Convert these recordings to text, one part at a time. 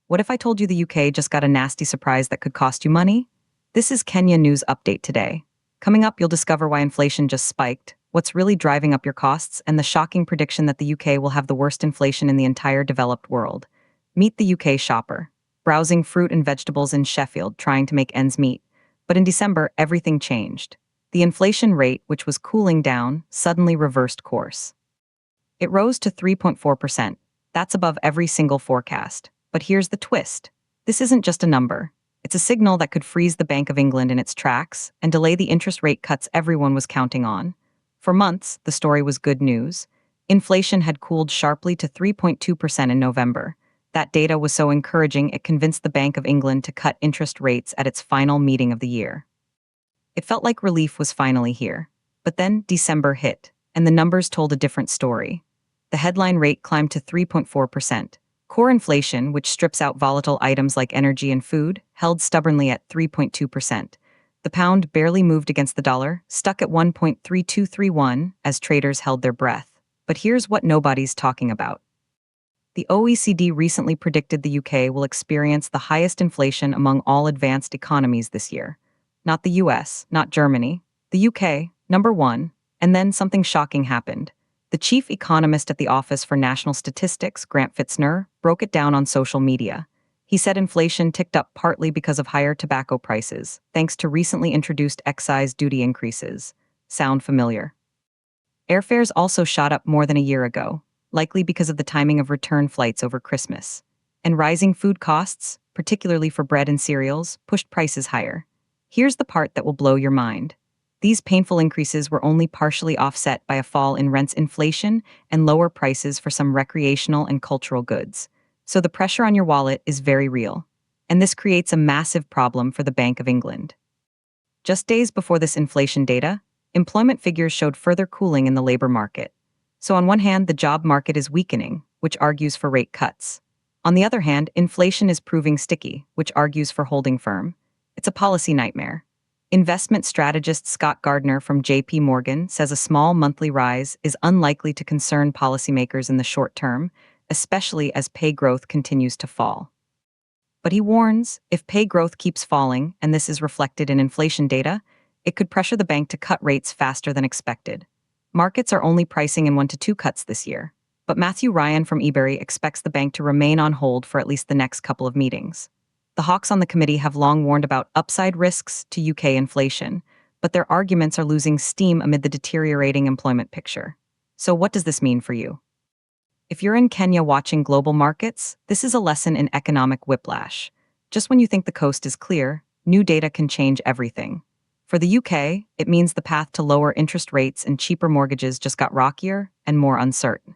What if I told you the UK just got a nasty surprise that could cost you money? This is Kenya News Update today. Coming up, you'll discover why inflation just spiked, what's really driving up your costs, and the shocking prediction that the UK will have the worst inflation in the entire developed world. Meet the UK shopper, browsing fruit and vegetables in Sheffield, trying to make ends meet. But in December, everything changed. The inflation rate, which was cooling down, suddenly reversed course. It rose to 3.4%. That's above every single forecast. But here's the twist. This isn't just a number. It's a signal that could freeze the Bank of England in its tracks and delay the interest rate cuts everyone was counting on. For months, the story was good news. Inflation had cooled sharply to 3.2% in November. That data was so encouraging it convinced the Bank of England to cut interest rates at its final meeting of the year. It felt like relief was finally here. But then December hit, and the numbers told a different story. The headline rate climbed to 3.4%. Core inflation, which strips out volatile items like energy and food, held stubbornly at 3.2%. The pound barely moved against the dollar, stuck at 1.3231 as traders held their breath. But here's what nobody's talking about. The OECD recently predicted the UK will experience the highest inflation among all advanced economies this year. Not the US, not Germany. The UK, number one. And then something shocking happened. The chief economist at the Office for National Statistics, Grant Fitzner, broke it down on social media. He said inflation ticked up partly because of higher tobacco prices, thanks to recently introduced excise duty increases. Sound familiar? Airfares also shot up more than a year ago, likely because of the timing of return flights over Christmas. And rising food costs, particularly for bread and cereals, pushed prices higher. Here's the part that will blow your mind. These painful increases were only partially offset by a fall in rents inflation and lower prices for some recreational and cultural goods. So the pressure on your wallet is very real. And this creates a massive problem for the Bank of England. Just days before this inflation data, employment figures showed further cooling in the labor market. So on one hand, the job market is weakening, which argues for rate cuts. On the other hand, inflation is proving sticky, which argues for holding firm. It's a policy nightmare. Investment strategist Scott Gardner from JP Morgan says a small monthly rise is unlikely to concern policymakers in the short term, especially as pay growth continues to fall. But he warns, if pay growth keeps falling, and this is reflected in inflation data, it could pressure the bank to cut rates faster than expected. Markets are only pricing in 1 to 2 cuts this year, but Matthew Ryan from eBury expects the bank to remain on hold for at least the next couple of meetings. The hawks on the committee have long warned about upside risks to UK inflation, but their arguments are losing steam amid the deteriorating employment picture. So what does this mean for you? If you're in Kenya watching global markets, this is a lesson in economic whiplash. Just when you think the coast is clear, new data can change everything. For the UK, it means the path to lower interest rates and cheaper mortgages just got rockier and more uncertain.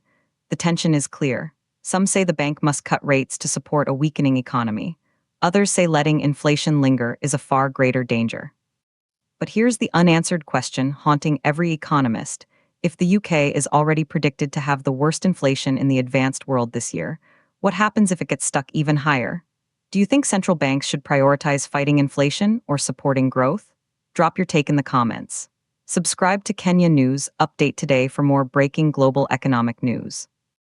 The tension is clear. Some say the bank must cut rates to support a weakening economy. Others say letting inflation linger is a far greater danger. But here's the unanswered question haunting every economist. If the UK is already predicted to have the worst inflation in the advanced world this year, what happens if it gets stuck even higher? Do you think central banks should prioritize fighting inflation or supporting growth? Drop your take in the comments. Subscribe to Kenya News Update today for more breaking global economic news.